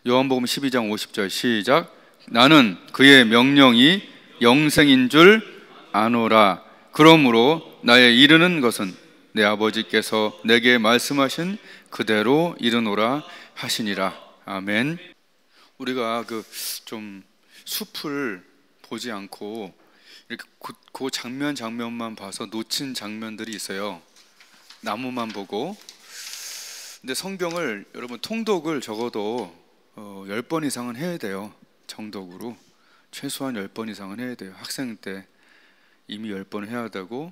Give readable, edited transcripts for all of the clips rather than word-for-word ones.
요한복음 12장 50절 시작. 나는 그의 명령이 영생인 줄 아노라. 그러므로 나의 이르는 것은 내 아버지께서 내게 말씀하신 그대로 이르노라 하시니라. 아멘. 우리가 좀 숲을 보지 않고 이렇게 그 장면만 봐서 놓친 장면들이 있어요. 나무만 보고. 근데 성경을 여러분 통독을 적어도 10번 이상은 해야 돼요. 정독으로 최소한 10번 이상은 해야 돼요. 학생 때 이미 10번 해야 되고,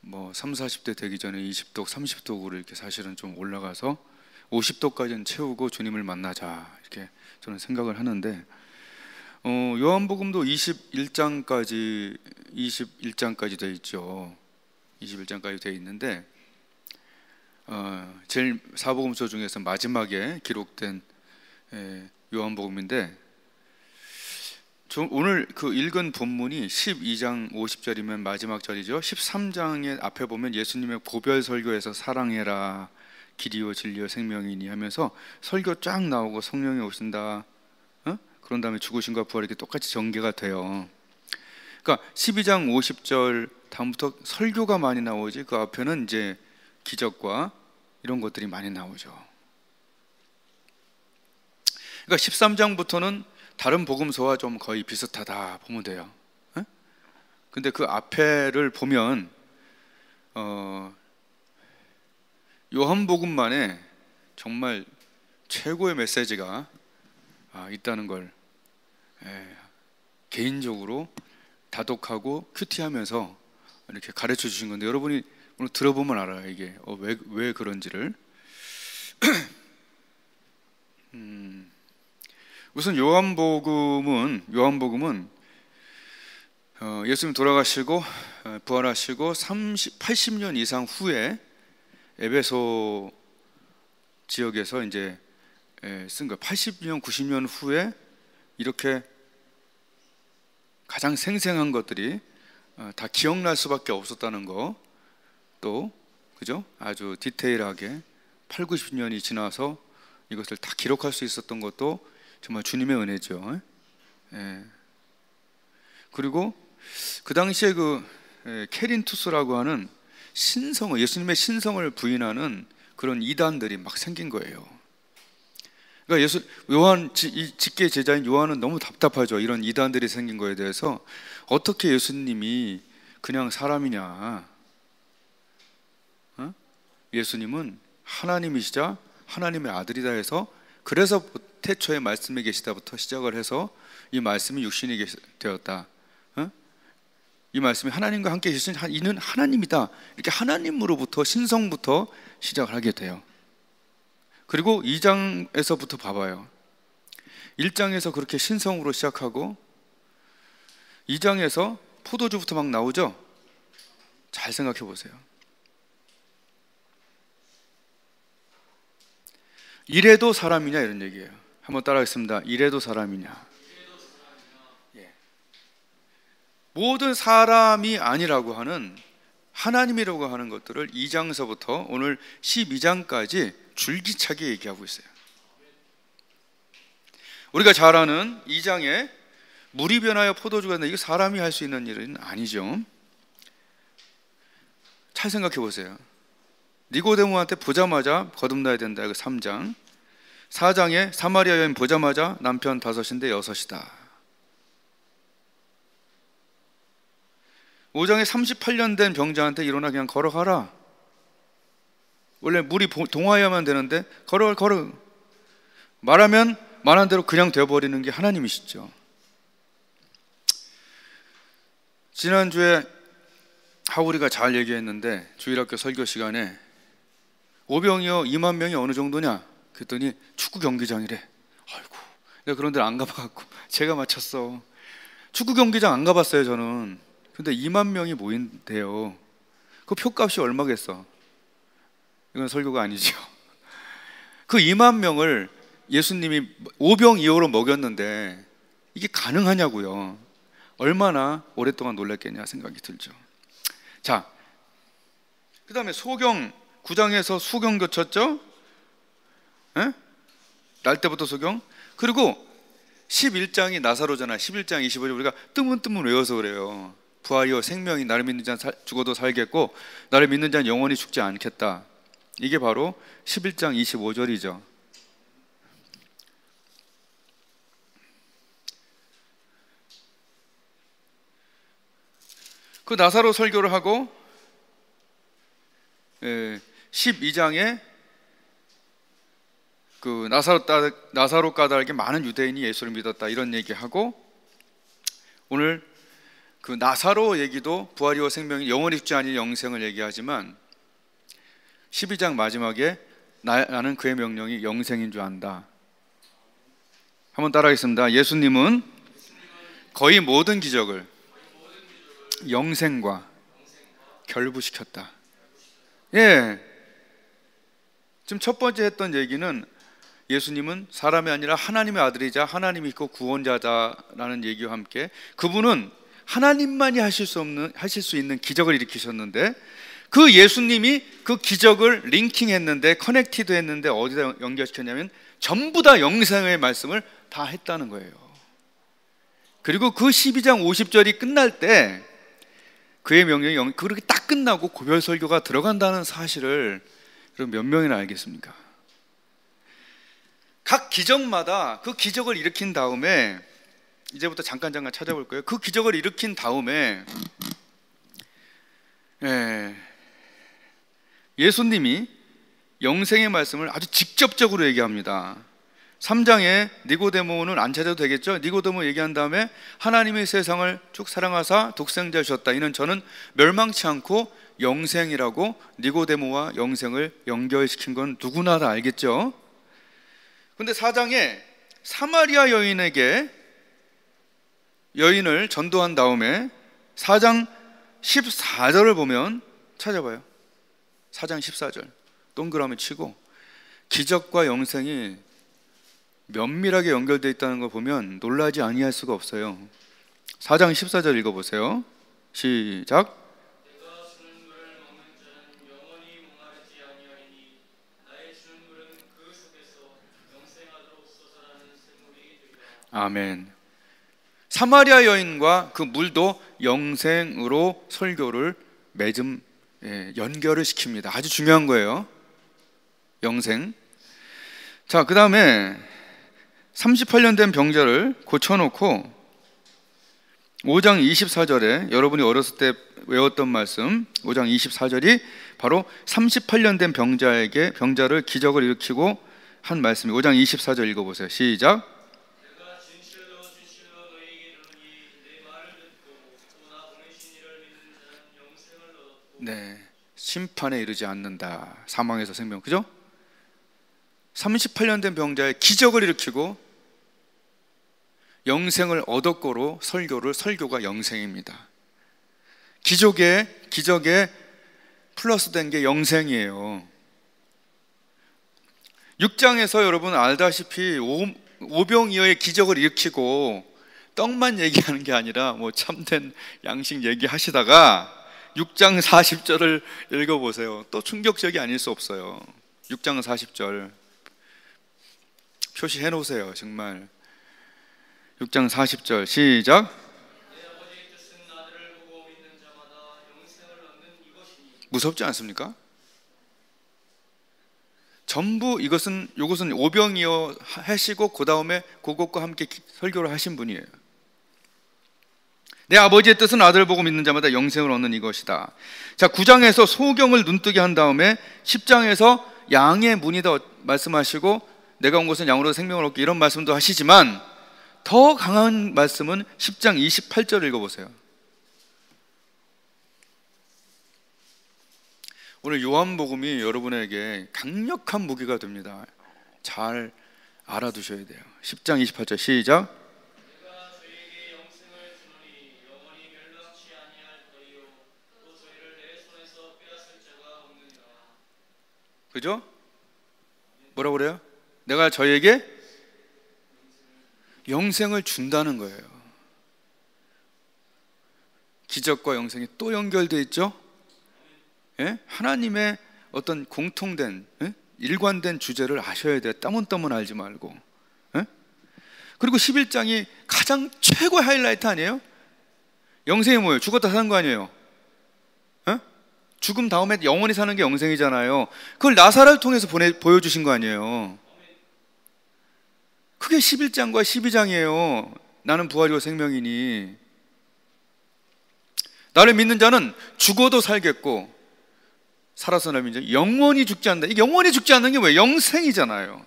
뭐 30, 40대 되기 전에 20독, 30독으로 이렇게 사실은 좀 올라가서 50독까지는 채우고 주님을 만나자, 이렇게 저는 생각을 하는데, 요한복음도 21장까지 되어 있죠. 21장까지 되어 있는데, 제일 사복음서 중에서 마지막에 기록된 요한복음인데, 오늘 읽은 본문이 12장 50절이면 마지막 절이죠. 13장의 앞에 보면 예수님의 고별 설교에서 사랑해라, 길이요 진리요 생명이니 하면서 설교 쫙 나오고 성령이 오신다, 그런 다음에 죽으신과 부활이 이렇게 똑같이 전개가 돼요. 그러니까 12장 50절 다음부터 설교가 많이 나오지, 그 앞에는 이제 기적과 이런 것들이 많이 나오죠. 그러니까 13장부터는 다른 복음서와 좀 거의 비슷하다 보면 돼요. 근데 그 앞에를 보면 요한복음만에 정말 최고의 메시지가 있다는 걸 개인적으로 다독하고 큐티하면서 이렇게 가르쳐 주신 건데, 여러분이 오늘 들어보면 알아요. 이게 왜 그런지를. 우선 요한복음은 예수님 돌아가시고 부활하시고 80년 이상 후에 에베소 지역에서 이제 쓴 거예요. 80년, 90년 후에 이렇게 가장 생생한 것들이 다 기억날 수밖에 없었다는 거, 또 그죠? 아주 디테일하게 8, 90년이 지나서 이것을 다 기록할 수 있었던 것도 정말 주님의 은혜죠. 그리고 그 당시에 케린투스라고 하는 예수님의 신성을 부인하는 그런 이단들이 막 생긴 거예요. 그러니까 요한 직계 제자인 요한은 너무 답답하죠. 이런 이단들이 생긴 거에 대해서 어떻게 예수님이 그냥 사람이냐? 예수님은 하나님이시자 하나님의 아들이다 해서, 그래서 태초에 말씀에 계시다부터 시작을 해서 이 말씀이 육신이 되었다. 이 말씀이 하나님과 함께 계신 이는 하나님이다. 이렇게 하나님으로부터 신성부터 시작을 하게 돼요. 그리고 2장에서부터 봐봐요. 1장에서 그렇게 신성으로 시작하고 2장에서 포도주부터 막 나오죠. 잘 생각해 보세요. 이래도 사람이냐, 이런 얘기예요. 한번 따라하겠습니다. 이래도 사람이냐. 모든 사람이 아니라고 하는, 하나님이라고 하는 것들을 2장서부터 오늘 12장까지 줄기차게 얘기하고 있어요. 우리가 잘 아는 2장에 물이 변하여 포도주가 된다, 이거 사람이 할 수 있는 일은 아니죠. 잘 생각해 보세요. 니고데모한테 보자마자 거듭나야 된다, 이거 3장. 4장에 사마리아 여인 보자마자 남편 5인데 6이다. 5장에 38년 된 병자한테 일어나 그냥 걸어가라. 원래 물이 동화해야만 되는데 걸어 말하면 말한 대로 그냥 되어버리는 게 하나님이시죠. 지난주에 하울이가 잘 얘기했는데, 주일학교 설교 시간에 오병이어 2만 명이 어느 정도냐 그랬더니 축구 경기장이래. 아이고, 내가 그런 데를 안 가봐갖고 제가 맞췄어. 축구 경기장 안 가봤어요 저는. 근데 2만 명이 모인대요. 그 표값이 얼마겠어? 이건 설교가 아니죠. 그 2만 명을 예수님이 오병이어로 먹였는데 이게 가능하냐고요. 얼마나 오랫동안 놀랐겠냐 생각이 들죠. 자, 그 다음에 소경 9장에서 수경 교쳤죠? 날 때부터 소경. 그리고 11장이 나사로잖아. 11장 25절 우리가 뜨문뜨문 외워서 그래요. 부활이요 생명이 나를 믿는 자는 죽어도 살겠고 나를 믿는 자는 영원히 죽지 않겠다. 이게 바로 11장 25절이죠. 그 나사로 설교를 하고 12장에 그 나사로 까닭에 많은 유대인이 예수를 믿었다 이런 얘기하고, 오늘 그 나사로 얘기도 부활이요 생명이 영원히 죽지 않을 영생을 얘기하지만 12장 마지막에 나는 그의 명령이 영생인 줄 안다. 한번 따라하겠습니다. 예수님은 거의 모든 기적을 영생과 결부시켰다. 예, 지금 첫 번째 했던 얘기는 예수님은 사람이 아니라 하나님의 아들이자 하나님이 있고 구원자다라는 얘기와 함께 그분은 하나님만이 하실 수 있는 기적을 일으키셨는데, 그 예수님이 그 기적을 링킹했는데, 커넥티드 했는데 어디다 연결시켰냐면 전부 다 영생의 말씀을 다 했다는 거예요. 그리고 그 12장 50절이 끝날 때 그의 명령이 그렇게 딱 끝나고 고별 설교가 들어간다는 사실을 여러분 몇 명이나 알겠습니까? 각 기적마다 그 기적을 일으킨 다음에, 이제부터 잠깐 찾아볼 거예요. 그 기적을 일으킨 다음에 예수님이 영생의 말씀을 아주 직접적으로 얘기합니다. 3장에 니고데모는 안 찾아도 되겠죠? 니고데모 얘기한 다음에 하나님의 세상을 쭉 사랑하사 독생자를 주셨다. 이는 저는 멸망치 않고 영생이라고 니고데모와 영생을 연결시킨 건 누구나 다 알겠죠? 근데 4장에 사마리아 여인을 전도한 다음에 4장 14절을 보면 찾아봐요. 4장 14절 동그라미 치고 기적과 영생이 면밀하게 연결되어 있다는 걸 보면 놀라지 아니할 수가 없어요. 4장 14절 읽어보세요. 시작. 아멘. 사마리아 여인과 그 물도 영생으로 설교를 연결을 시킵니다. 아주 중요한 거예요. 영생. 자, 그 다음에 38년 된 병자를 고쳐놓고 5장 24절에 여러분이 어렸을 때 외웠던 말씀, 5장 24절이 바로 38년 된 병자를 기적을 일으키고 한 말씀이에요. 5장 24절 읽어보세요. 시작. 네, 심판에 이르지 않는다. 사망에서 생명. 그죠? 38년 된 병자의 기적을 일으키고 영생을 얻었고로 설교가 영생입니다. 기적에 플러스 된 게 영생이에요. 6장에서 여러분 알다시피 오병이어의 기적을 일으키고 떡만 얘기하는 게 아니라 뭐 참된 양식 얘기하시다가 6장 40절을 읽어보세요. 또 충격적이 아닐 수 없어요. 6장 40절 표시해 놓으세요. 정말 6장 40절 시작. 무섭지 않습니까? 전부 이것은 오병이어 하시고 그 다음에 그것과 함께 설교를 하신 분이에요. 내 아버지의 뜻은 아들을 보고 믿는 자마다 영생을 얻는 이것이다. 자, 9장에서 소경을 눈뜨게 한 다음에 10장에서 양의 문이다 말씀하시고 내가 온 것은 양으로 생명을 얻기 이런 말씀도 하시지만 더 강한 말씀은 10장 28절 읽어보세요. 오늘 요한복음이 여러분에게 강력한 무기가 됩니다. 잘 알아두셔야 돼요. 10장 28절 시작. 그죠? 뭐라고 그래요? 내가 저에게 영생을 준다는 거예요. 기적과 영생이 또 연결되어 있죠? 예? 하나님의 어떤 공통된 일관된 주제를 아셔야 돼요. 따문따문 알지 말고. 에? 그리고 11장이 가장 최고의 하이라이트 아니에요? 영생이 뭐예요? 죽었다 사는 거 아니에요? 에? 죽음 다음에 영원히 사는 게 영생이잖아요. 그걸 나사로를 통해서 보여주신 거 아니에요? 그게 11장과 12장이에요. 나는 부활이요 생명이니. 나를 믿는 자는 죽어도 살겠고 살아서 나를 믿는 자 영원히 죽지 않는다. 이 영원히 죽지 않는 게 뭐예요? 영생이잖아요.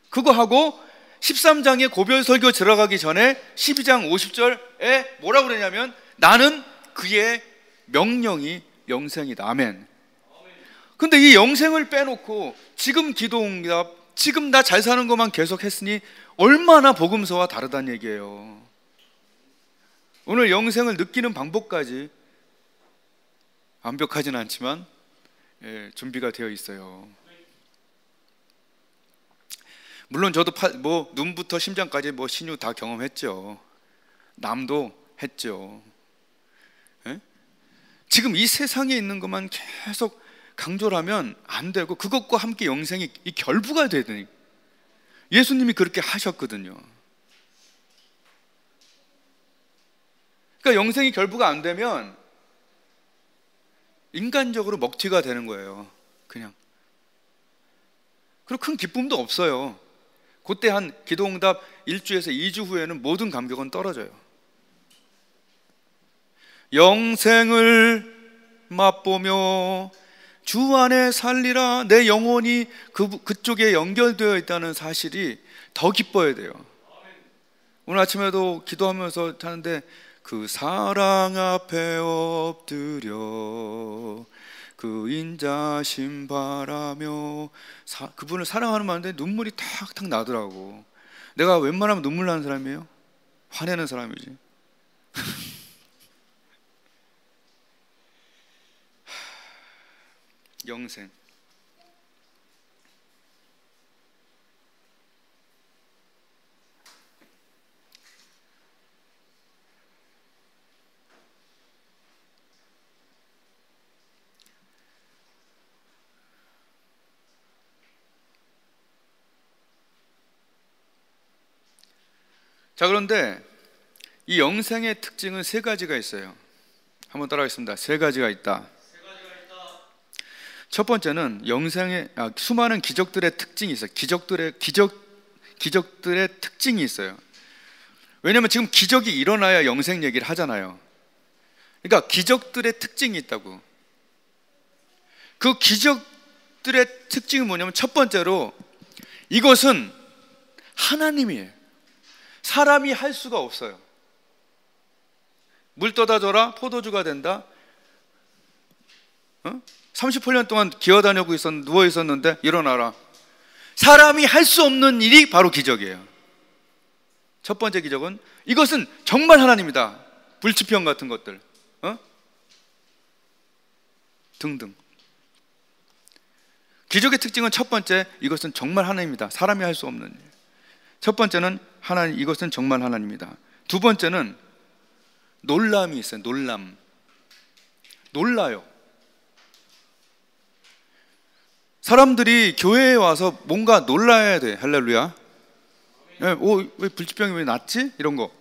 그거 하고 13장의 고별 설교 들어가기 전에 12장 50절에 뭐라고 그러냐면 나는 그의 명령이 영생이다. 아멘. 근데 이 영생을 빼놓고 지금 기도응답, 지금 나 잘 사는 것만 계속 했으니 얼마나 복음서와 다르다는 얘기예요. 오늘 영생을 느끼는 방법까지 완벽하진 않지만 준비가 되어 있어요. 물론 저도 눈부터 심장까지 신유 다 경험했죠. 남도 했죠. 지금 이 세상에 있는 것만 계속 강조를 하면 안 되고 그것과 함께 영생이 이 결부가 되더니 예수님이 그렇게 하셨거든요. 그러니까 영생이 결부가 안 되면 인간적으로 먹튀가 되는 거예요. 그냥. 그리고 큰 기쁨도 없어요. 그때 한 기도응답 1주에서 2주 후에는 모든 감격은 떨어져요. 영생을 맛보며 주 안에 살리라. 내 영혼이 그쪽에 연결되어 있다는 사실이 더 기뻐야 돼요. 오늘 아침에도 기도하면서 하는데 그 사랑 앞에 엎드려 그 인자심 바라며 그분을 사랑하는 마음인데 눈물이 탁탁 나더라고. 내가 웬만하면 눈물 나는 사람이에요? 화내는 사람이지. 영생. 자, 그런데 이 영생의 특징은 세 가지가 있어요. 한번 따라하겠습니다. 세 가지가 있다. 첫 번째는 영생의 수많은 기적들의 특징이 있어요. 기적들의 특징이 있어요. 왜냐하면 지금 기적이 일어나야 영생 얘기를 하잖아요. 그러니까 기적들의 특징이 있다고. 그 기적들의 특징이 뭐냐면 첫 번째로 이것은 하나님이에요. 사람이 할 수가 없어요. 물 떠다 줘라 포도주가 된다. 38년 동안 기어다니고 누워 있었는데 일어나라. 사람이 할 수 없는 일이 바로 기적이에요. 첫 번째 기적은 이것은 정말 하나님이다. 불치병 같은 것들 등등. 기적의 특징은 첫 번째, 이것은 정말 하나님이다. 사람이 할 수 없는 일. 첫 번째는 하나님, 이것은 정말 하나님이다. 두 번째는 놀람이 있어요. 놀라요. 사람들이 교회에 와서 뭔가 놀라야 돼. 할렐루야. 왜 불치병이 왜 낫지? 이런 거.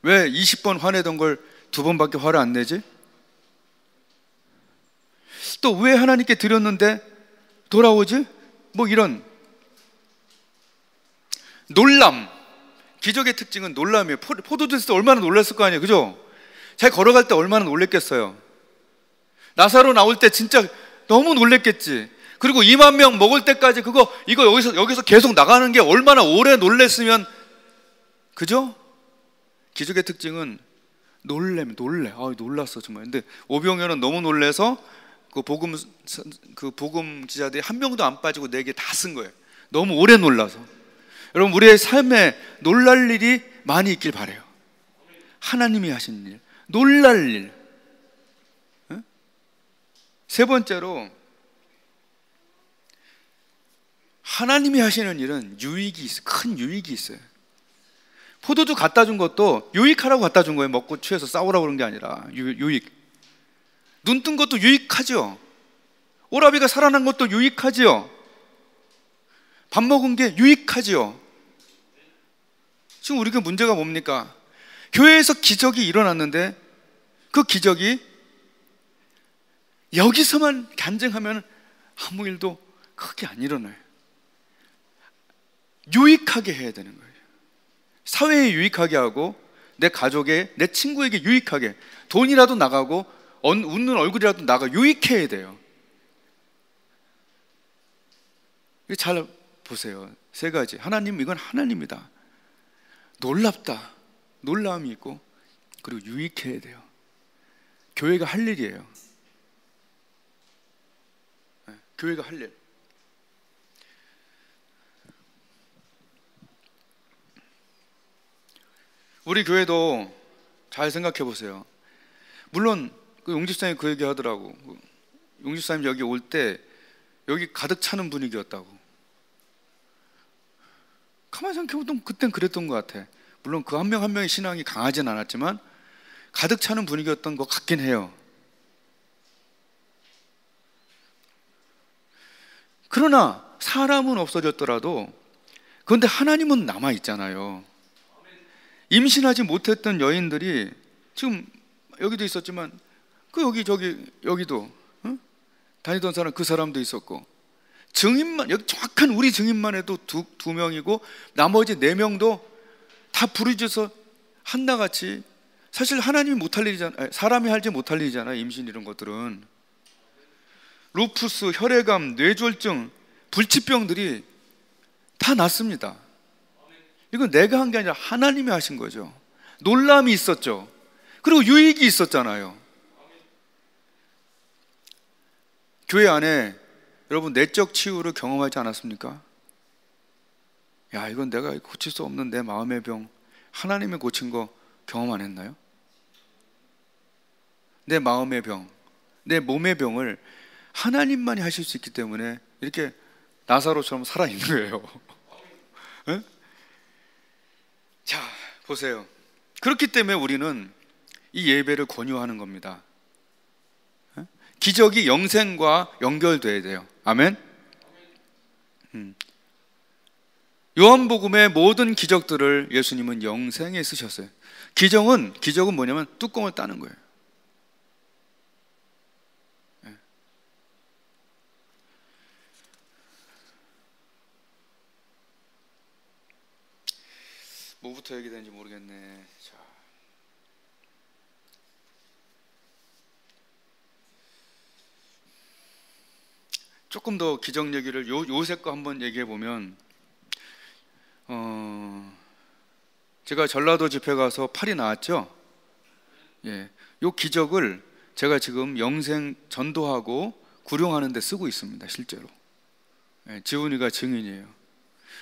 왜 20번 화내던 걸 2번밖에 화를 안 내지? 또 왜 하나님께 드렸는데 돌아오지? 이런 놀람. 기적의 특징은 놀람이에요. 포도주 했을 때 얼마나 놀랐을 거 아니에요. 그죠? 잘 걸어갈 때 얼마나 놀랬겠어요. 나사로 나올 때 진짜 너무 놀랬겠지. 그리고 2만 명 먹을 때까지 이거 여기서 계속 나가는 게 얼마나 오래 놀랬으면. 그죠? 기적의 특징은 놀래. 놀랐어 정말. 근데 오병이어는 너무 놀래서 그 복음 기자들이 한 명도 안 빠지고 4개 다 쓴 거예요. 너무 오래 놀라서. 여러분, 우리의 삶에 놀랄 일이 많이 있길 바라요. 하나님이 하신 일, 놀랄 일. 세 번째로 하나님이 하시는 일은 유익이 있어요. 큰 유익이 있어요. 포도주 갖다 준 것도 유익하라고 갖다 준 거예요. 먹고 취해서 싸우라고 그런 게 아니라 유익. 눈 뜬 것도 유익하죠. 오라비가 살아난 것도 유익하지요. 밥 먹은 게 유익하지요. 지금 우리 교회 문제가 뭡니까? 교회에서 기적이 일어났는데 그 기적이 여기서만 간증하면 아무 일도 크게 안 일어나요. 유익하게 해야 되는 거예요. 사회에 유익하게 하고 내 가족에, 내 친구에게 유익하게, 돈이라도 나가고 웃는 얼굴이라도 나가 유익해야 돼요. 잘 보세요. 세 가지. 하나님, 이건 하나님이다. 놀랍다. 놀라움이 있고, 그리고 유익해야 돼요. 교회가 할 일이에요. 교회가 할 일. 우리 교회도 잘 생각해 보세요. 물론 그 용집사님이 그 얘기 하더라고. 용집사님 여기 올 때 여기 가득 차는 분위기였다고. 가만히 생각해보면 그땐 그랬던 것 같아. 물론 그 한 명 한 명의 신앙이 강하진 않았지만 가득 차는 분위기였던 것 같긴 해요. 그러나 사람은 없어졌더라도 그런데 하나님은 남아있잖아요. 임신하지 못했던 여인들이 지금 여기도 있었지만 그 여기 저기 여기도 다니던 사람, 그 사람도 있었고, 증인만, 여기 정확한 우리 증인만 해도 두 명이고 나머지 4명도 다 부르짖어서 한나같이, 사실 하나님이 못할 일이잖아요. 사람이 하지 못할 일이잖아요. 임신 이런 것들은. 루푸스, 혈액암, 뇌졸중, 불치병들이 다 낫습니다. 이건 내가 한 게 아니라 하나님이 하신 거죠. 놀람이 있었죠. 그리고 유익이 있었잖아요. 교회 안에 여러분 내적 치유를 경험하지 않았습니까? 야, 이건 내가 고칠 수 없는 내 마음의 병, 하나님이 고친 거 경험 안 했나요? 내 마음의 병, 내 몸의 병을 하나님만이 하실 수 있기 때문에 이렇게 나사로처럼 살아있는 거예요. 네? 자, 보세요. 그렇기 때문에 우리는 이 예배를 권유하는 겁니다. 기적이 영생과 연결돼야 돼요. 아멘. 요한복음의 모든 기적들을 예수님은 영생에 쓰셨어요. 기적은 뭐냐면 뚜껑을 따는 거예요. 뭐부터 얘기되는지 모르겠네. 자, 조금 더 기적 얘기를 요셉 거 한번 얘기해 보면, 제가 전라도 집회 가서 팔이 나왔죠. 예, 요 기적을 제가 지금 영생 전도하고 구룡하는 데 쓰고 있습니다. 실제로. 예, 지훈이가 증인이에요.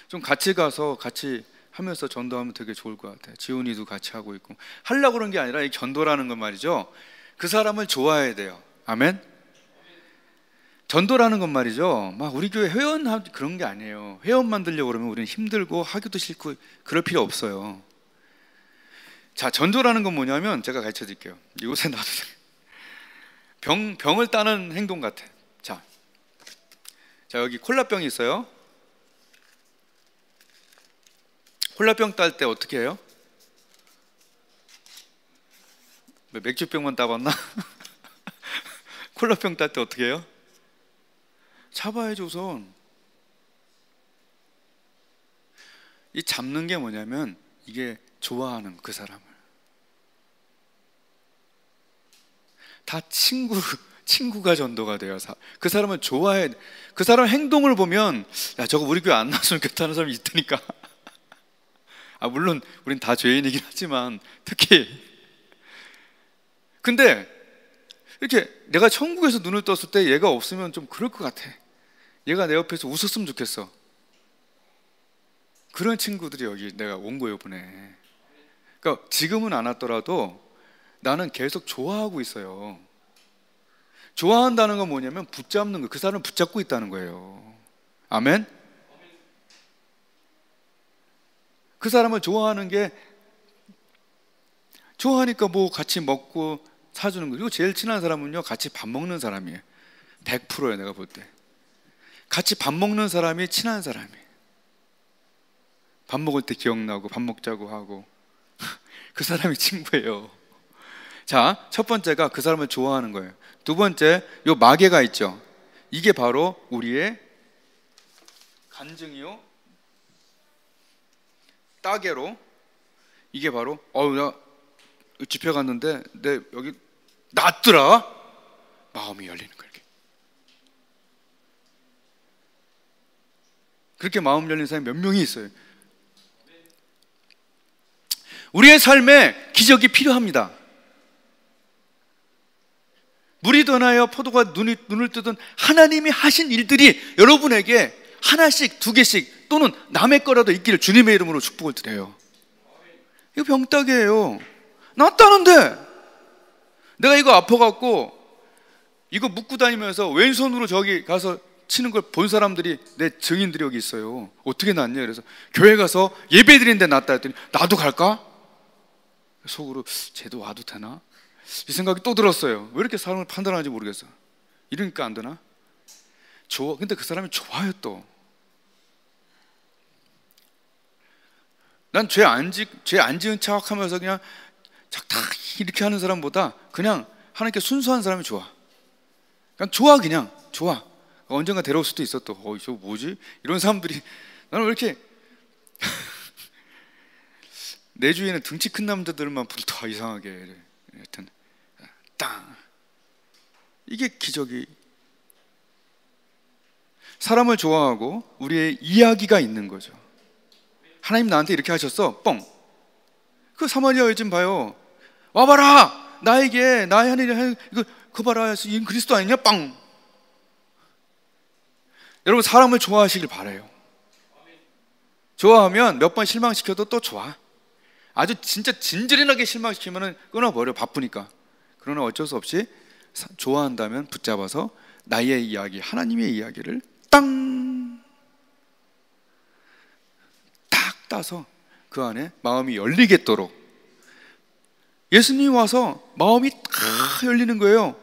좀 같이 가서 같이 하면서 전도하면 되게 좋을 것 같아요. 지훈이도 같이 하고 있고. 하려고 그런 게 아니라 이 전도라는 건 말이죠, 그 사람을 좋아해야 돼요. 아멘. 전도라는 건 말이죠, 막 우리 교회 회원 그런 게 아니에요. 회원 만들려고 그러면 우리는 힘들고 하기도 싫고 그럴 필요 없어요. 자, 전도라는 건 뭐냐면 제가 가르쳐 드릴게요. 요새 나도 병을 따는 행동 같아. 자, 여기 콜라병이 있어요. 콜라병 딸 때 어떻게 해요? 맥주병만 따봤나? 콜라병 딸 때 어떻게 해요? 잡아야지 우선. 이 잡는 게 뭐냐면 이게 좋아하는 그 사람을. 다 친구가 전도가 돼요. 그 사람을 좋아해. 그 사람 행동을 보면, 야, 저거 우리 교회 안 나왔으면 좋겠다는 사람이 있다니까. 물론 우린 다 죄인이긴 하지만 특히. 근데 이렇게 내가 천국에서 눈을 떴을 때 얘가 없으면 좀 그럴 것 같아. 얘가 내 옆에서 웃었으면 좋겠어. 그런 친구들이 여기 내가 온 거예요, 이번에. 그러니까 지금은 안 왔더라도 나는 계속 좋아하고 있어요. 좋아한다는 건 뭐냐면 붙잡는 거예요. 그 사람을 붙잡고 있다는 거예요. 아멘? 그 사람을 좋아하는 게, 좋아하니까 뭐 같이 먹고 사주는 거예요. 그리고 제일 친한 사람은요, 같이 밥 먹는 사람이에요. 100%예요. 내가 볼 때 같이 밥 먹는 사람이 친한 사람이, 밥 먹을 때 기억나고 밥 먹자고 하고 그 사람이 친구예요. 자, 첫 번째가 그 사람을 좋아하는 거예요. 두 번째, 요 마개가 있죠. 이게 바로 우리의 간증이요, 따개로. 이게 바로 나 집회 갔는데 내 여기 낫더라. 마음이 열리는 거예요. 그렇게 마음 열린 사람이 몇 명이 있어요. 우리의 삶에 기적이 필요합니다. 물이 드나요 포도가 눈을 뜨든 하나님이 하신 일들이 여러분에게 하나씩, 두 개씩, 또는 남의 거라도 있기를 주님의 이름으로 축복을 드려요. 이거 병따개예요. 낫다는데 내가 이거 아파갖고 이거 묶고 다니면서 왼손으로 저기 가서 치는 걸 본 사람들이, 내 증인들이 여기 있어요. 어떻게 낫냐? 그래서 교회 가서 예배 드리는데 낫다 했더니 나도 갈까? 속으로 쟤도 와도 되나? 이 생각이 또 들었어요. 왜 이렇게 사람을 판단하는지 모르겠어. 이러니까 안 되나? 좋아. 근데 그 사람이 좋아요. 또 난 죄 안 지은 척하면서 그냥 탁 이렇게 하는 사람보다 그냥 하나님께 순수한 사람이 좋아. 그냥 좋아. 그냥 좋아. 언젠가 데려올 수도 있어. 또 저 뭐지? 이런 사람들이, 나는 왜 이렇게 내 주위에는 등치 큰 남자들만 더 이상하게 이래. 하여튼 땅, 이게 기적이. 사람을 좋아하고 우리의 이야기가 있는 거죠. 하나님 나한테 이렇게 하셨어. 뻥. 그 사마리아 여인 봐요. 와봐라. 나에게 나의 하나님 이거 그 봐라. 이 그리스도 아니냐? 빵. 여러분, 사람을 좋아하시길 바라요. 좋아하면 몇 번 실망시켜도 또 좋아. 아주 진짜 진지하게 실망시키면 끊어버려. 바쁘니까. 그러나 어쩔 수 없이 좋아한다면 붙잡아서 나의 이야기, 하나님의 이야기를 땅 딱 따서 그 안에 마음이 열리겠도록. 예수님이 와서 마음이 다 열리는 거예요.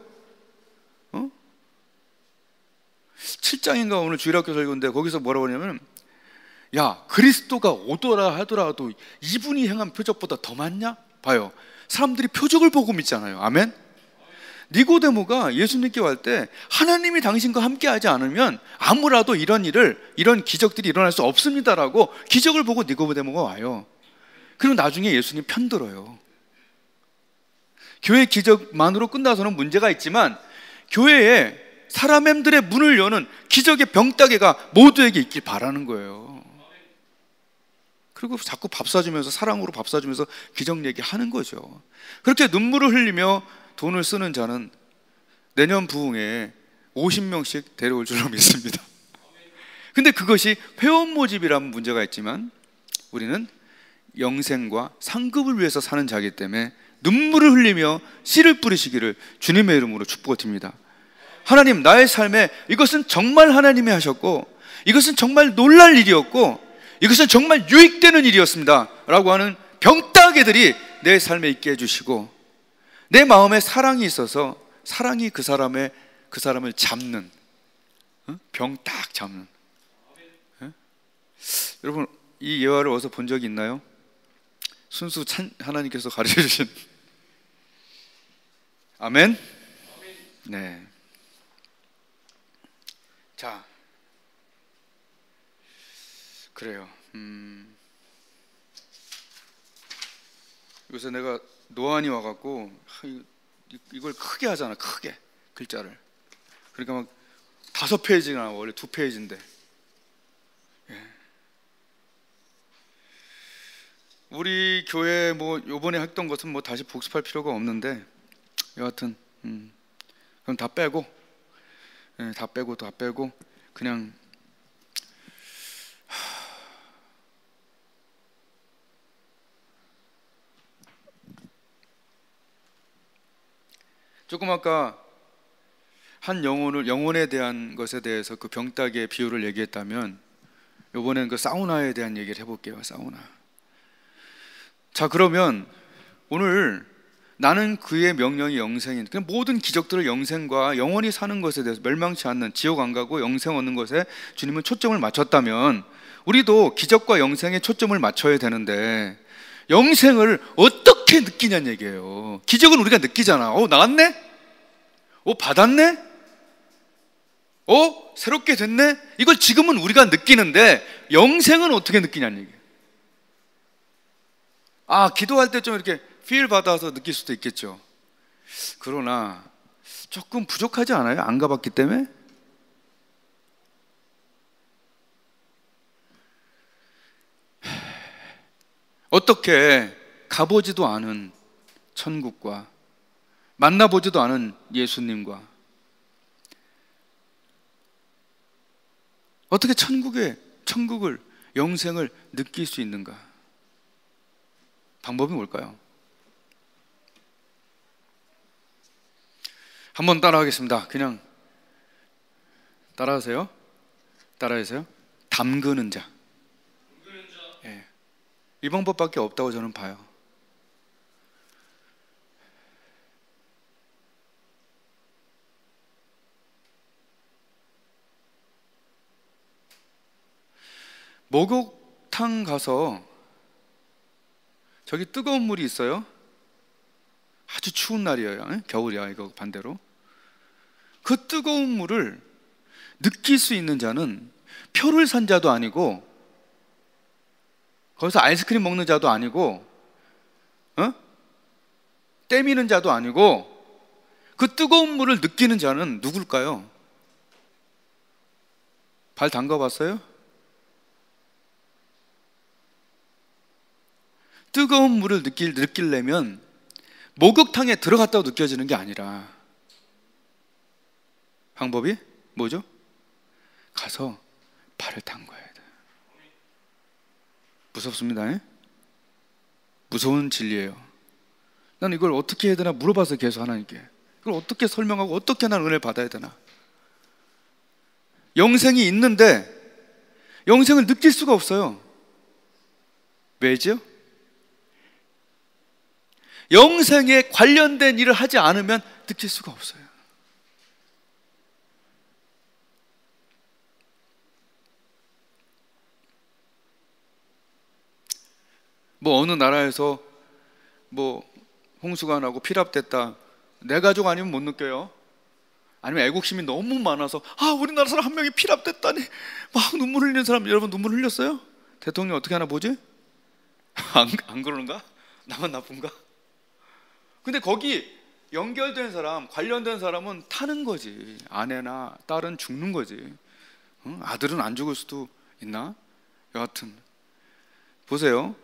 7장인가 오늘 주일학교 설교인데 거기서 뭐라고 하냐면, 야, 그리스도가 오더라 하더라도 이분이 행한 표적보다 더 많냐? 봐요. 사람들이 표적을 보고 믿잖아요. 아멘? 니고데모가 예수님께 갈 때 하나님이 당신과 함께 하지 않으면 아무라도 이런 기적들이 일어날 수 없습니다라고 기적을 보고 니고데모가 와요. 그리고 나중에 예수님 편들어요. 교회 기적만으로 끝나서는 문제가 있지만 교회에 사람들의 문을 여는 기적의 병따개가 모두에게 있길 바라는 거예요. 그리고 자꾸 밥 사주면서, 사랑으로 밥 사주면서 기적 얘기하는 거죠. 그렇게 눈물을 흘리며 돈을 쓰는 자는 내년 부흥에 50명씩 데려올 줄로 믿습니다. 근데 그것이 회원 모집이라는 문제가 있지만 우리는 영생과 상급을 위해서 사는 자이기 때문에 눈물을 흘리며 씨를 뿌리시기를 주님의 이름으로 축복을 드립니다. 하나님, 나의 삶에 이것은 정말 하나님이 하셨고 이것은 정말 놀랄 일이었고 이것은 정말 유익되는 일이었습니다 라고 하는 병따개들이 내 삶에 있게 해주시고, 내 마음에 사랑이 있어서 사랑이 그 사람을 잡는, 병 딱 잡는. 여러분, 이 예화를 어디서 본 적이 있나요? 순수 하나님께서 가르쳐 주신. 아멘? 네. 자, 그래요. 요새 내가 노안이 와갖고 이걸 크게 하잖아. 크게 글자를. 그러니까 막 5페이지가 나와. 원래 2페이지인데. 예. 우리 교회 뭐 요번에 했던 것은 뭐 다시 복습할 필요가 없는데, 여하튼 그럼 다 빼고, 예, 다 빼고 그냥 조금 아까 한 영혼에 대한 것에 대해서 그 병따개의 비유를 얘기했다면, 이번엔 그 사우나에 대한 얘기를 해볼게요. 사우나. 자, 그러면 오늘 나는 그의 명령이 영생인, 그냥 모든 기적들을 영생과 영원히 사는 것에 대해서, 멸망치 않는, 지옥 안 가고 영생 얻는 것에 주님은 초점을 맞췄다면 우리도 기적과 영생에 초점을 맞춰야 되는데 영생을 어떻게 느끼냐는 얘기예요. 기적은 우리가 느끼잖아. 나왔네? 받았네? 새롭게 됐네? 이걸 지금은 우리가 느끼는데 영생은 어떻게 느끼냐는 얘기예요. 기도할 때 좀 이렇게 필 받아서 느낄 수도 있겠죠. 그러나 조금 부족하지 않아요? 안 가봤기 때문에? 어떻게 가보지도 않은 천국과 만나보지도 않은 예수님과 어떻게 천국을, 영생을 느낄 수 있는가? 방법이 뭘까요? 한번 따라하겠습니다. 그냥 따라하세요. 담그는 자. 예. 이 방법밖에 없다고 저는 봐요. 목욕탕 가서 저기 뜨거운 물이 있어요. 아주 추운 날이에요. 겨울이야 이거 반대로. 그 뜨거운 물을 느낄 수 있는 자는 표를 산 자도 아니고 거기서 아이스크림 먹는 자도 아니고 때미는 자도 아니고 그 뜨거운 물을 느끼는 자는 누굴까요? 발 담가봤어요? 뜨거운 물을 느끼려면 목욕탕에 들어갔다고 느껴지는 게 아니라 방법이 뭐죠? 가서 발을 담가야 돼. 무섭습니다. 무서운 진리예요. 난 이걸 어떻게 해야 되나 물어봐서 계속 하나님께 이걸 어떻게 설명하고 어떻게 난 은혜를 받아야 되나. 영생이 있는데 영생을 느낄 수가 없어요. 왜죠? 영생에 관련된 일을 하지 않으면 느낄 수가 없어요. 어느 나라에서 홍수가 나고 피랍됐다. 내 가족 아니면 못 느껴요. 아니면 애국심이 너무 많아서 우리나라 사람 한 명이 피랍됐다니 막 눈물 흘리는 사람, 여러분 눈물 흘렸어요? 대통령 어떻게 하나 보지? 안 그러는가? 나만 나쁜가? 근데 거기 연결된 사람, 관련된 사람은 타는 거지. 아내나 딸은 죽는 거지. 아들은 안 죽을 수도 있나? 여하튼 보세요.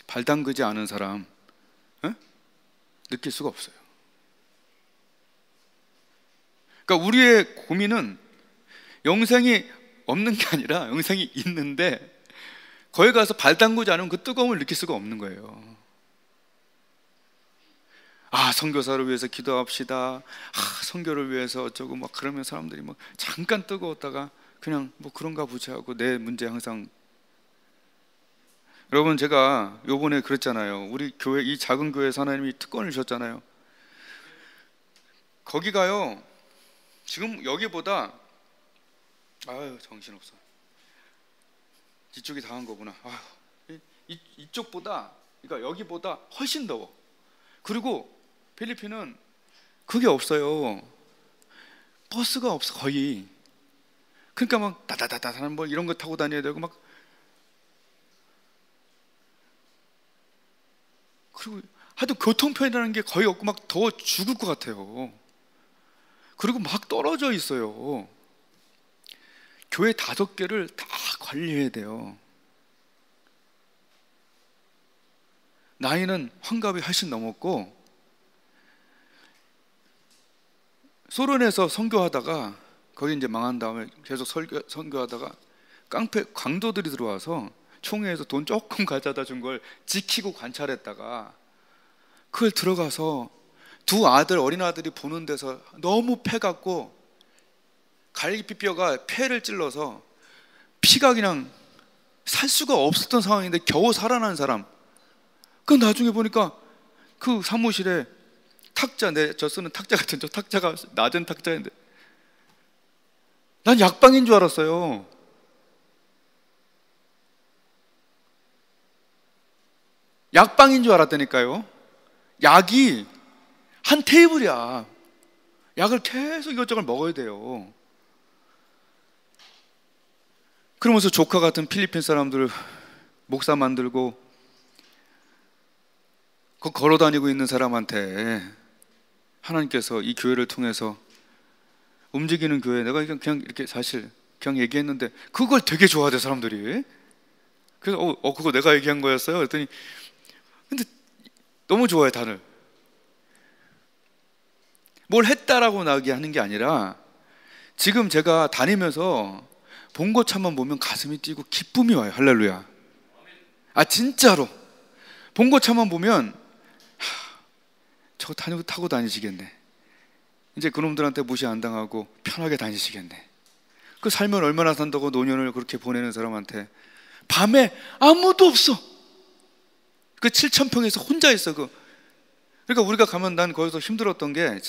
발 담그지 않은 사람 느낄 수가 없어요. 그러니까 우리의 고민은 영생이 없는 게 아니라 영생이 있는데 거기 가서 발 담그지 않으면 그 뜨거움을 느낄 수가 없는 거예요. 선교사를 위해서 기도합시다. 선교를 위해서 어쩌고 그러면 사람들이 잠깐 뜨거웠다가 그냥 그런가 보지 하고 내 문제 항상. 여러분 제가 요번에 그랬잖아요. 우리 교회, 이 작은 교회에서 하나님이 특권을 주셨잖아요. 거기 가요. 지금 여기보다 정신없어. 이쪽이 당한 거구나. 이쪽보다, 그러니까 여기보다 훨씬 더워. 그리고 필리핀은 그게 없어요. 버스가 없어 거의. 그러니까 다다다다 하는 이런 거 타고 다녀야 되고 그리고 하여튼 교통편이라는 게 거의 없고 더워 죽을 것 같아요. 그리고 떨어져 있어요. 교회 5개를 다 관리해야 돼요. 나이는 환갑이 훨씬 넘었고 소련에서 선교하다가 거기 이제 망한 다음에 계속 선교하다가 깡패 강도들이 들어와서 총회에서 돈 조금 가져다 준 걸 지키고 관찰했다가 그걸 들어가서 두 아들, 어린 아들이 보는 데서 너무 패갖고 갈비뼈가 폐를 찔러서 피가 그냥 살 수가 없었던 상황인데 겨우 살아난 사람, 그 나중에 보니까 그 사무실에 탁자, 저 쓰는 탁자 같은 저 탁자가 낮은 탁자인데 난 약방인 줄 알았어요. 약방인 줄 알았다니까요. 약이 한 테이블이야. 약을 계속 이것저것 먹어야 돼요. 그러면서 조카 같은 필리핀 사람들 목사 만들고 그 걸어 다니고 있는 사람한테 하나님께서 이 교회를 통해서 움직이는 교회, 내가 그냥 이렇게 사실 그냥 얘기했는데 그걸 되게 좋아하대 사람들이. 그래서 그거 내가 얘기한 거였어요? 그랬더니 근데 너무 좋아해 다들. 뭘 했다라고 나게 하는 게 아니라 지금 제가 다니면서 봉고차만 보면 가슴이 뛰고 기쁨이 와요. 할렐루야. 아 진짜로 봉고차만 보면 저거 타고 다니시겠네. 이제 그놈들한테 무시 안 당하고 편하게 다니시겠네. 그 살면 얼마나 산다고 노년을 그렇게 보내는 사람한테 밤에 아무도 없어. 그 7,000평에서 혼자 있어. 그러니까 우리가 가면 난 거기서 힘들었던 게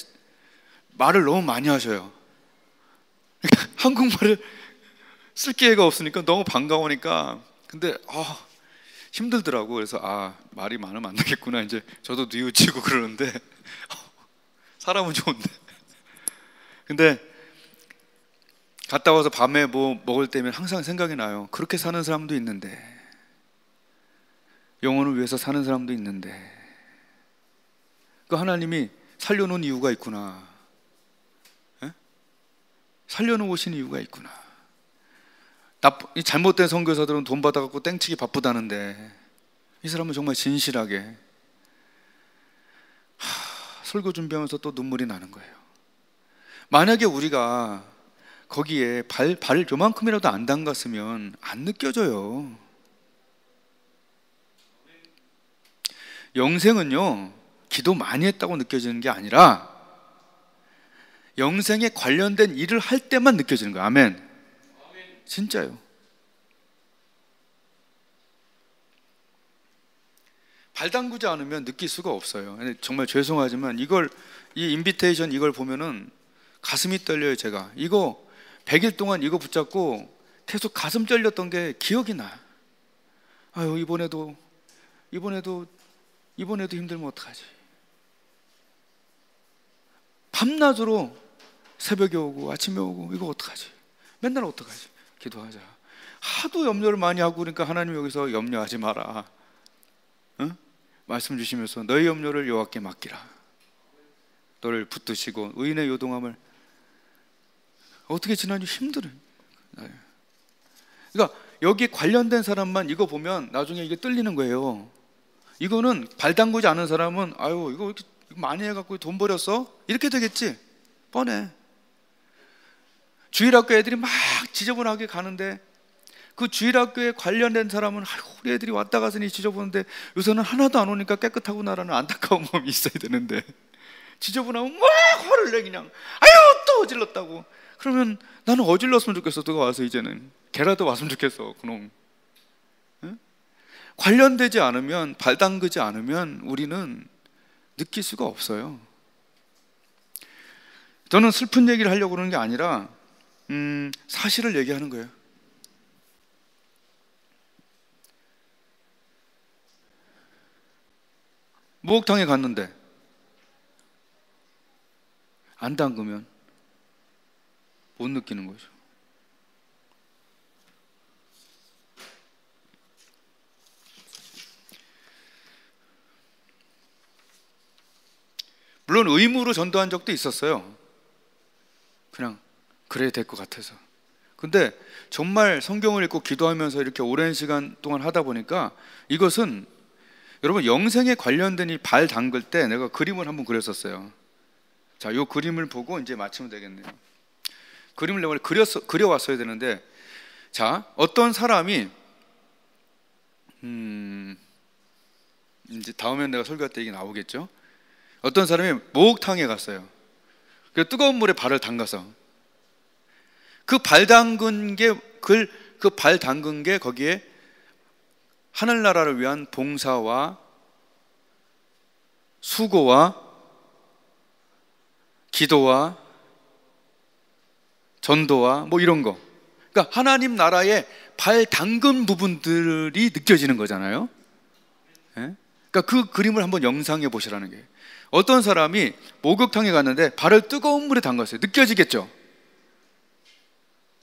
말을 너무 많이 하셔요. 그러니까 한국말을 쓸 기회가 없으니까 너무 반가우니까. 근데 힘들더라고. 그래서 말이 많으면 안 되겠구나. 이제 저도 뉘우치고 그러는데 사람은 좋은데. 근데 갔다 와서 밤에 뭐 먹을 때면 항상 생각이 나요. 그렇게 사는 사람도 있는데, 영혼을 위해서 사는 사람도 있는데, 그 하나님이 살려놓은 이유가 있구나. 에? 살려놓으신 이유가 있구나. 잘못된 선교사들은 돈 받아갖고 땡치기 바쁘다는데 이 사람은 정말 진실하게 설교 준비하면서 또 눈물이 나는 거예요. 만약에 우리가 거기에 발을 요만큼이라도 안 담갔으면 안 느껴져요. 영생은요, 기도 많이 했다고 느껴지는 게 아니라 영생에 관련된 일을 할 때만 느껴지는 거예요. 아멘. 진짜요. 발 담그지 않으면 느낄 수가 없어요. 정말 죄송하지만 이 인비테이션 이걸 보면은 가슴이 떨려요. 제가 이거 100일 동안 이거 붙잡고 계속 가슴 떨렸던 게 기억이 나요. 아유, 이번에도 힘들면 어떡하지? 밤낮으로 새벽에 오고 아침에 오고 이거 어떡하지? 맨날 어떡하지? 기도하자. 하도 염려를 많이 하고 그러니까 하나님 여기서 염려하지 마라. 응? 말씀 주시면서 너의 염려를 여호와께 맡기라. 너를 붙드시고 의인의 요동함을. 어떻게 지나니 힘들어요. 그러니까 여기 관련된 사람만 이거 보면 나중에 이게 뚫리는 거예요. 이거는 발 담그지 않은 사람은 아유 이거 이렇게 많이 해갖고 돈 버렸어? 이렇게 되겠지. 뻔해. 주일학교 애들이 막 지저분하게 가는데 그 주일학교에 관련된 사람은 아유, 우리 애들이 왔다 갔으니 지저분한데 요새는 하나도 안 오니까 깨끗하구나라는 안타까운 마음이 있어야 되는데 지저분하면 막 화를 내 그냥. 아유 또 어질렀다고. 그러면 나는 어질렀으면 좋겠어. 누가 와서 이제는 걔라도 왔으면 좋겠어. 그놈. 응? 관련되지 않으면, 발 담그지 않으면 우리는 느낄 수가 없어요. 저는 슬픈 얘기를 하려고 그러는 게 아니라 사실을 얘기하는 거예요. 목욕탕에 갔는데 안 담그면 못 느끼는 거죠. 물론 의무로 전도한 적도 있었어요. 그냥 그래야 될 것 같아서. 근데 정말 성경을 읽고 기도하면서 이렇게 오랜 시간 동안 하다 보니까 이것은 여러분 영생에 관련된 이 발 담글 때 내가 그림을 한번 그렸었어요. 자, 이 그림을 보고 이제 맞추면 되겠네요. 그림을 내가 그려왔어야 되는데, 자, 어떤 사람이 이제 다음엔 내가 설교할 때 이게 나오겠죠. 어떤 사람이 목욕탕에 갔어요. 그 뜨거운 물에 발을 담가서 그 발 담근 게 거기에 하늘나라를 위한 봉사와 수고와 기도와 전도와 뭐 이런 거. 그러니까 하나님 나라의 발 담근 부분들이 느껴지는 거잖아요. 예? 그러니까 그 그림을 한번 영상해 보시라는 게, 어떤 사람이 목욕탕에 갔는데 발을 뜨거운 물에 담갔어요. 느껴지겠죠?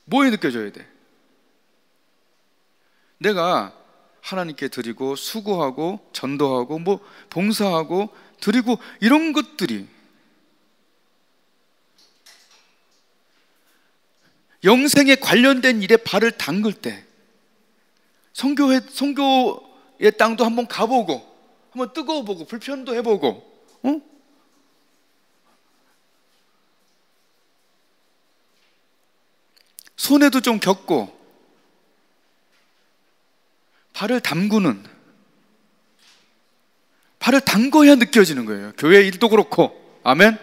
뭐에 느껴져야 돼? 내가 하나님께 드리고 수고하고 전도하고 뭐 봉사하고 드리고 이런 것들이 영생에 관련된 일에 발을 담글 때, 선교의 땅도 한번 가보고 한번 뜨거워보고 불편도 해보고, 손해도 좀 겪고 발을 담궈야 느껴지는 거예요. 교회 일도 그렇고, 아멘.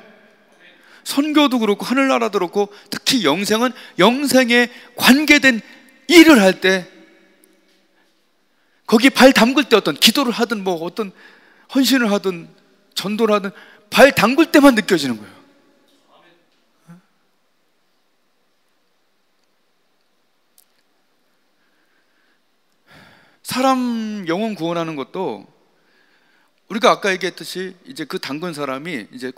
선교도 그렇고 하늘나라도 그렇고, 특히 영생은 영생에 관계된 일을 할 때, 거기 발 담글 때 어떤 기도를 하든 뭐 어떤 헌신을 하든 전도를 하든 발 담글 때만 느껴지는 거예요. 사람 영혼 구원하는 것도 우리가 아까 얘기했듯이 이제 그 담근 사람이 이제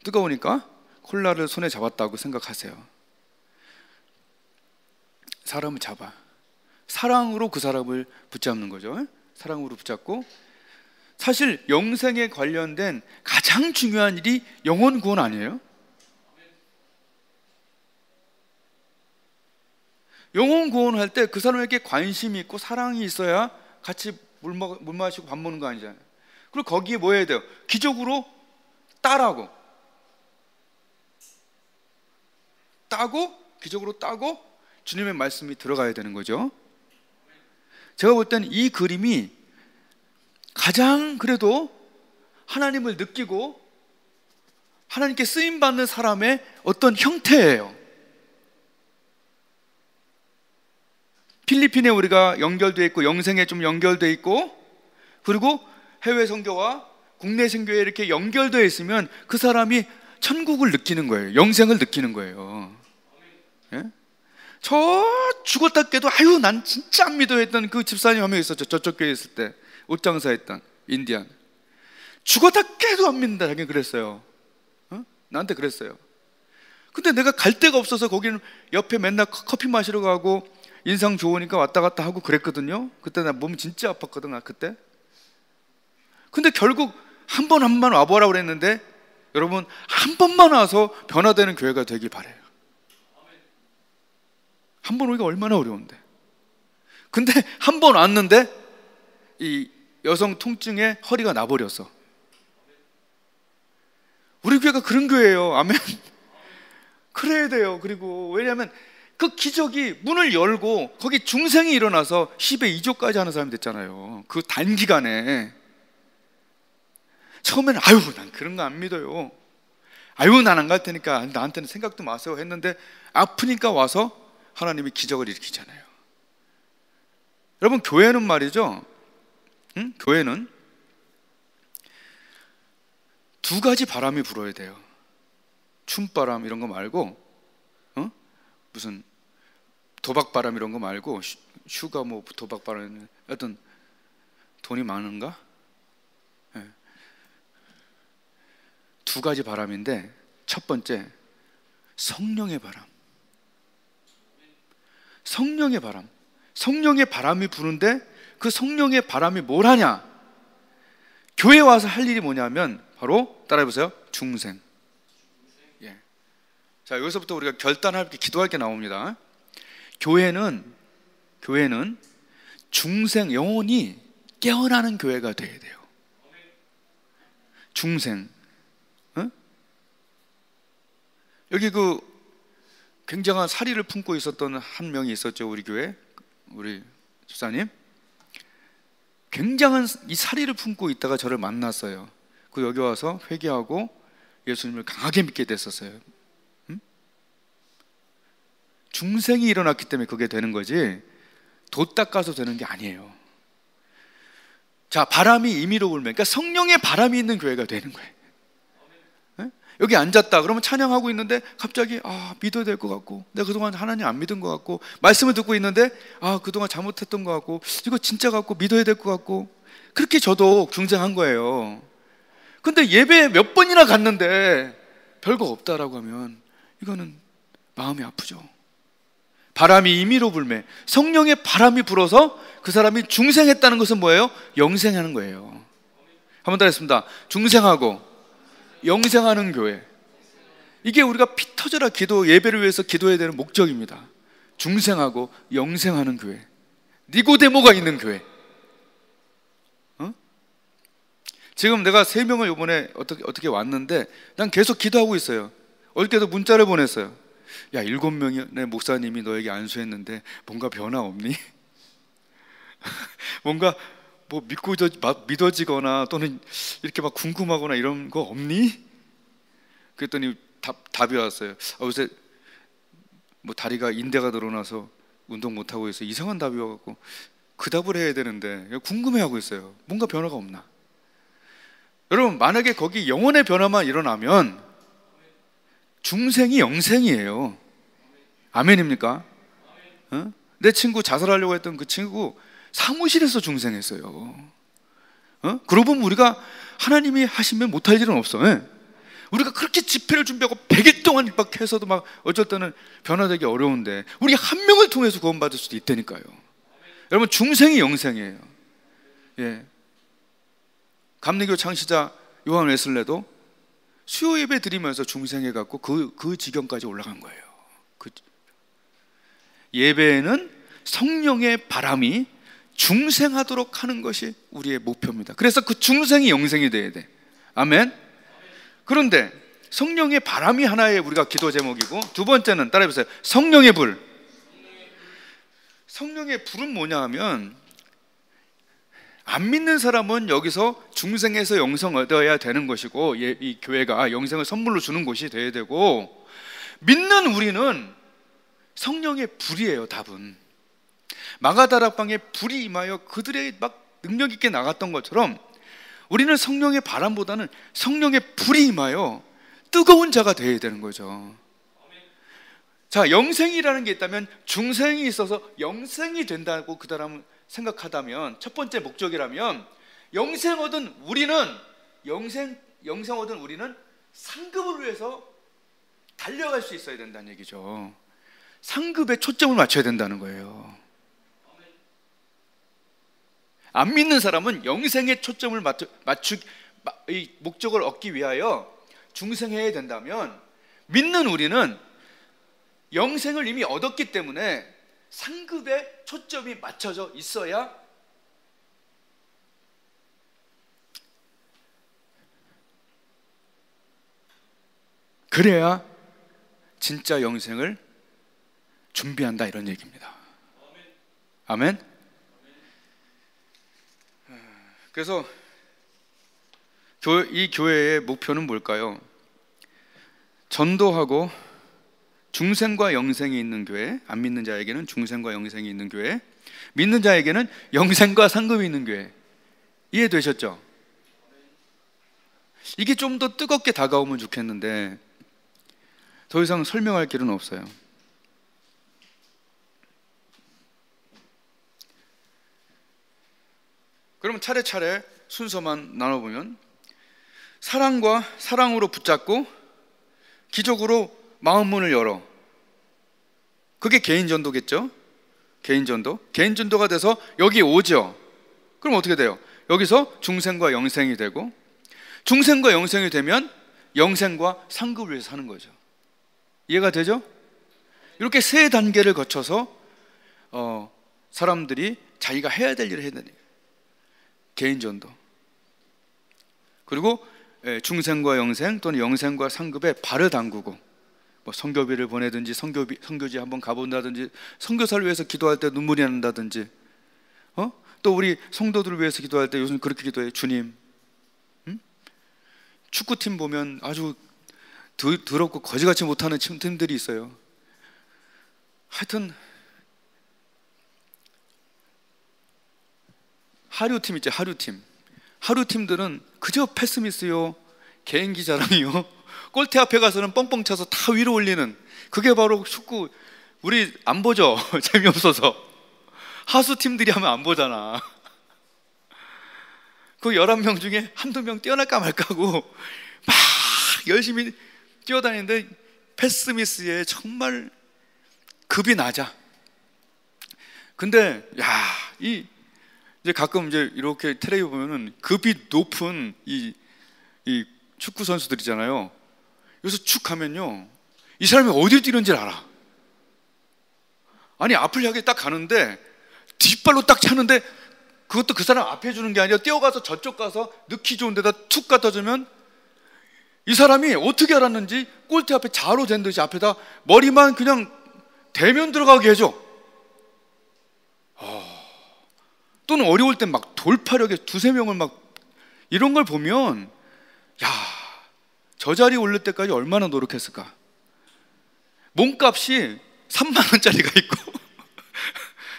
뜨거우니까 콜라를 손에 잡았다고 생각하세요. 사람을 잡아 사랑으로 그 사람을 붙잡는 거죠. 사랑으로 붙잡고, 사실 영생에 관련된 가장 중요한 일이 영혼 구원 아니에요? 영혼 구원할 때 그 사람에게 관심이 있고 사랑이 있어야 같이 물 마시고 밥 먹는 거 아니잖아요. 그리고 거기에 뭐 해야 돼요? 기적으로 기적으로 따고 주님의 말씀이 들어가야 되는 거죠. 제가 볼 때는 이 그림이 가장 그래도 하나님을 느끼고 하나님께 쓰임받는 사람의 어떤 형태예요. 필리핀에 우리가 연결되어 있고 영생에 좀 연결되어 있고, 그리고 해외 선교와 국내 선교에 이렇게 연결되어 있으면 그 사람이 천국을 느끼는 거예요. 영생을 느끼는 거예요. 예? 저 죽었다 깨도 아유 난 진짜 안 믿어 했던 그 집사님 한 명 있었죠. 저쪽 교회에 있을 때 옷 장사했던 인디안. 죽었다 깨도 안 믿는다. 자기는 그랬어요. 나한테 그랬어요. 근데 내가 갈 데가 없어서 거기는 옆에 맨날 커피 마시러 가고 인상 좋으니까 왔다 갔다 하고 그랬거든요. 그때 나 몸이 진짜 아팠거든. 나 그때. 근데 결국 한 번만 와보라 그랬는데, 여러분 한 번만 와서 변화되는 교회가 되길 바래요. 한 번 오기가 얼마나 어려운데. 근데 한 번 왔는데 이 여성 통증에 허리가 나버렸어. 우리 교회가 그런 교회예요. 아멘. 그래야 돼요. 그리고 왜냐하면 그 기적이 문을 열고 거기 중생이 일어나서 10의 2조까지 하는 사람이 됐잖아요. 그 단기간에. 처음에는 아유 난 그런 거 안 믿어요. 아유 난 안 갈 테니까 나한테는 생각도 마세요 했는데, 아프니까 와서 하나님이 기적을 일으키잖아요. 여러분 교회는 말이죠, 교회는 두 가지 바람이 불어야 돼요. 춤바람 이런 거 말고, 무슨 도박바람 이런 거 말고, 슈가 뭐 도박바람, 어떤 돈이 많은가? 네. 두 가지 바람인데, 첫 번째 성령의 바람. 성령의 바람. 성령의 바람이 부는데 그 성령의 바람이 뭘 하냐? 교회 와서 할 일이 뭐냐면 바로 따라해보세요. 중생. 예. 자, 여기서부터 우리가 결단할 게, 기도할 게 나옵니다. 교회는 중생, 영혼이 깨어나는 교회가 돼야 돼요. 중생. 여기 그 굉장한 사리를 품고 있었던 한 명이 있었죠. 우리 교회, 우리 집사님. 굉장한 이 사리를 품고 있다가 저를 만났어요. 그 여기 와서 회개하고 예수님을 강하게 믿게 됐었어요. 중생이 일어났기 때문에 그게 되는 거지 도 닦아서 되는 게 아니에요. 자, 바람이 임의로 불면, 그러니까 성령의 바람이 있는 교회가 되는 거예요. 네? 여기 앉았다 그러면 찬양하고 있는데 갑자기 믿어야 될 것 같고, 내가 그동안 하나님 안 믿은 것 같고, 말씀을 듣고 있는데 그동안 잘못했던 것 같고, 이거 진짜 같고 믿어야 될 것 같고, 그렇게 저도 중생한 거예요. 근데 예배 몇 번이나 갔는데 별거 없다라고 하면 이거는 마음이 아프죠. 바람이 임의로 불매, 성령의 바람이 불어서 그 사람이 중생했다는 것은 뭐예요? 영생하는 거예요. 한 번 더 했습니다. 중생하고 영생하는 교회, 이게 우리가 피 터져라 기도, 예배를 위해서 기도해야 되는 목적입니다. 중생하고 영생하는 교회, 니고데모가 있는 교회. 지금 내가 3명을 이번에 어떻게 왔는데 난 계속 기도하고 있어요. 어저께도 문자를 보냈어요. 야, 7명의 목사님이 너에게 안수했는데 뭔가 변화 없니? 뭔가 뭐 믿어지거나 또는 이렇게 막 궁금하거나 이런 거 없니? 그랬더니 답이 왔어요. 요새 뭐 다리가 인대가 늘어나서 운동 못하고 있어요. 이상한 답이 와갖고 그 답을 해야 되는데 궁금해하고 있어요. 뭔가 변화가 없나? 여러분, 만약에 거기 영혼의 변화만 일어나면 중생이 영생이에요. 아멘입니까? 내 친구 자살하려고 했던 그 친구 사무실에서 중생했어요. 그러고 보면 우리가 하나님이 하시면 못할 일은 없어. 우리가 그렇게 집회를 준비하고 100일 동안 막 해서도 막 어쩔 때는 변화되기 어려운데 우리 한 명을 통해서 구원받을 수도 있다니까요. 여러분, 중생이 영생이에요. 예. 감리교 창시자 요한 웨슬레도 수요 예배 드리면서 중생해갖고 그 지경까지 올라간 거예요. 예배에는 성령의 바람이 중생하도록 하는 것이 우리의 목표입니다. 그래서 그 중생이 영생이 돼야 돼. 아멘. 그런데 성령의 바람이 하나의 우리가 기도 제목이고, 두 번째는 따라해보세요. 성령의 불. 성령의 불은 뭐냐 하면, 안 믿는 사람은 여기서 중생에서 영생 얻어야 되는 것이고, 이 교회가 영생을 선물로 주는 곳이 돼야 되고, 믿는 우리는 성령의 불이에요. 답은 마가다락방에 불이 임하여 그들의 막 능력 있게 나갔던 것처럼 우리는 성령의 바람보다는 성령의 불이 임하여 뜨거운 자가 되어야 되는 거죠. 자, 영생이라는 게 있다면 중생이 있어서 영생이 된다고 그 사람은 생각하다면, 첫 번째 목적이라면 영생 얻은 우리는 상급을 위해서 달려갈 수 있어야 된다는 얘기죠. 상급에 초점을 맞춰야 된다는 거예요. 안 믿는 사람은 영생에 초점을 이 목적을 얻기 위하여 중생해야 된다면, 믿는 우리는 영생을 이미 얻었기 때문에 상급에 초점이 맞춰져 있어야 그래야 진짜 영생을 준비한다, 이런 얘기입니다. 아멘. 그래서 이 교회의 목표는 뭘까요? 전도하고 중생과 영생이 있는 교회, 안 믿는 자에게는 중생과 영생이 있는 교회, 믿는 자에게는 영생과 상급이 있는 교회. 이해되셨죠? 이게 좀 더 뜨겁게 다가오면 좋겠는데 더 이상 설명할 길은 없어요. 그러면 차례차례 순서만 나눠보면, 사랑과 사랑으로 붙잡고 기적으로 마음 문을 열어. 그게 개인전도겠죠? 개인전도가 돼서 여기 오죠. 그럼 어떻게 돼요? 여기서 중생과 영생이 되고, 중생과 영생이 되면 영생과 상급을 위해서 사는 거죠. 이해가 되죠? 이렇게 3단계를 거쳐서 사람들이 자기가 해야 될 일을 해야 되는 거예요. 개인전도, 그리고 중생과 영생 또는 영생과 상급에 발을 담그고, 뭐 선교비를 보내든지 선교지 한번 가본다든지, 선교사를 위해서 기도할 때 눈물이 난다든지, 또 우리 성도들을 위해서 기도할 때 요즘 그렇게 기도해요. 주님, 축구팀 보면 아주 더럽고 거지같이 못하는 팀들이 있어요. 하여튼 하류팀 있죠, 하류팀. 하류팀들은 그저 패스미스요, 개인기 자랑이요, 골대 앞에 가서는 뻥뻥 차서 다 위로 올리는, 그게 바로 축구. 우리 안 보죠. 재미없어서. 하수팀들이 하면 안 보잖아. 그 11명 중에 한두 명 뛰어날까 말까고 막 열심히 뛰어다니는데 패스미스에 정말 급이 낮아. 근데 이제 가끔 이제 이렇게 텔레비 보면은 급이 높은 이 축구 선수들이잖아요. 여기서 축 하면요, 이 사람이 어디를 뛰는지 알아. 아니, 앞을 향해 딱 가는데 뒷발로 딱 차는데, 그것도 그 사람 앞에 주는 게 아니라 뛰어가서 저쪽 가서 넣기 좋은 데다 툭 갖다 주면, 이 사람이 어떻게 알았는지 골대 앞에 자로 잰 듯이 앞에다 머리만 그냥 대면 들어가게 해줘. 또는 어려울 땐 막 돌파력에 두세 명을 막, 이런 걸 보면 저 자리에 올릴 때까지 얼마나 노력했을까. 몸값이 3만 원짜리가 있고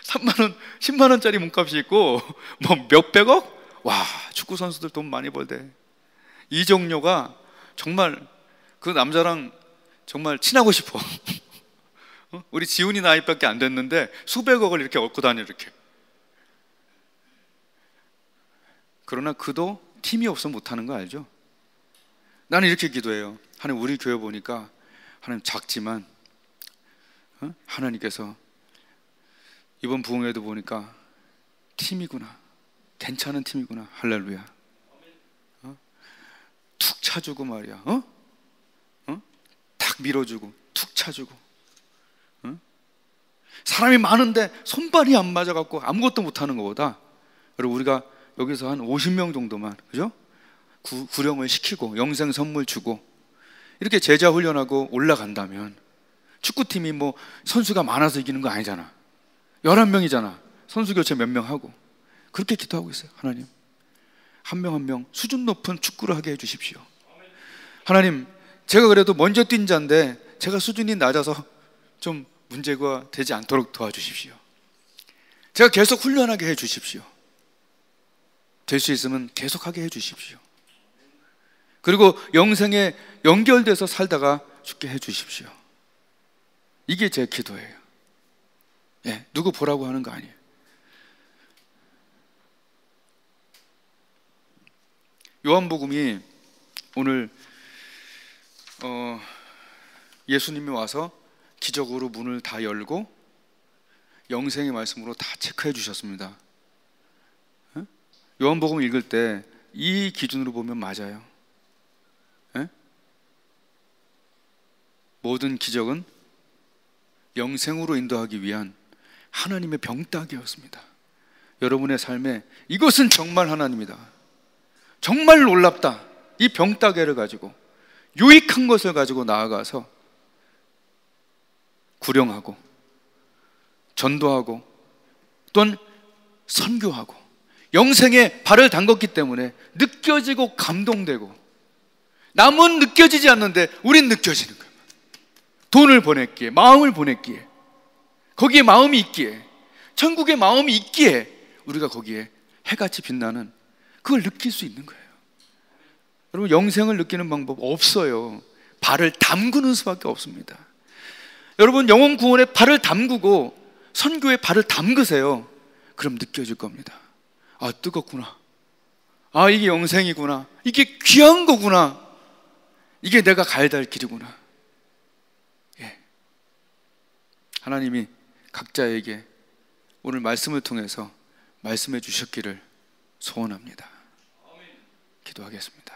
3만 원, 10만 원짜리 몸값이 있고 뭐 몇백억? 와, 축구 선수들 돈 많이 벌대. 이정료가 정말 그 남자랑 정말 친하고 싶어. 우리 지훈이 나이밖에 안 됐는데 수백억을 이렇게 얻고 다녀, 이렇게. 그러나 그도 팀이 없으면 못하는 거 알죠? 나는 이렇게 기도해요. 하나님, 우리 교회 보니까 하나님 작지만 하나님께서 이번 부흥회도 보니까 팀이구나, 괜찮은 팀이구나. 할렐루야. 툭 차주고 말이야. 탁 밀어주고 툭 차주고. 사람이 많은데 손발이 안 맞아갖고 아무것도 못하는 것보다, 여러분, 우리가 여기서 한 50명 정도만, 그죠? 구령을 시키고 영생 선물 주고 이렇게 제자 훈련하고 올라간다면, 축구팀이 뭐 선수가 많아서 이기는 거 아니잖아. 11명이잖아. 선수 교체 몇 명 하고. 그렇게 기도하고 있어요. 하나님, 한 명 한 명 수준 높은 축구를 하게 해주십시오. 하나님, 제가 그래도 먼저 뛴 자인데 제가 수준이 낮아서 좀 문제가 되지 않도록 도와주십시오. 제가 계속 훈련하게 해주십시오. 될 수 있으면 계속하게 해주십시오. 그리고 영생에 연결돼서 살다가 죽게 해주십시오. 이게 제 기도예요. 누구 보라고 하는 거 아니에요. 요한복음이 오늘 예수님이 와서 기적으로 문을 다 열고 영생의 말씀으로 다 체크해 주셨습니다. 요한복음 읽을 때 이 기준으로 보면 맞아요. 모든 기적은 영생으로 인도하기 위한 하나님의 병따개였습니다. 여러분의 삶에 이것은 정말 하나님이다, 정말 놀랍다, 이 병따개를 가지고, 유익한 것을 가지고 나아가서 구령하고 전도하고 또는 선교하고 영생에 발을 담궜기 때문에 느껴지고 감동되고, 남은 느껴지지 않는데 우린 느껴지는 거예요. 돈을 보냈기에, 마음을 보냈기에, 거기에 마음이 있기에, 천국의 마음이 있기에 우리가 거기에 해같이 빛나는 그걸 느낄 수 있는 거예요. 여러분, 영생을 느끼는 방법 없어요. 발을 담그는 수밖에 없습니다. 여러분, 영혼 구원에 발을 담그고 선교에 발을 담그세요. 그럼 느껴질 겁니다. 아, 뜨겁구나. 아, 이게 영생이구나. 이게 귀한 거구나. 이게 내가 가야 될 길이구나. 하나님이 각자에게 오늘 말씀을 통해서 말씀해 주셨기를 소원합니다. 기도하겠습니다.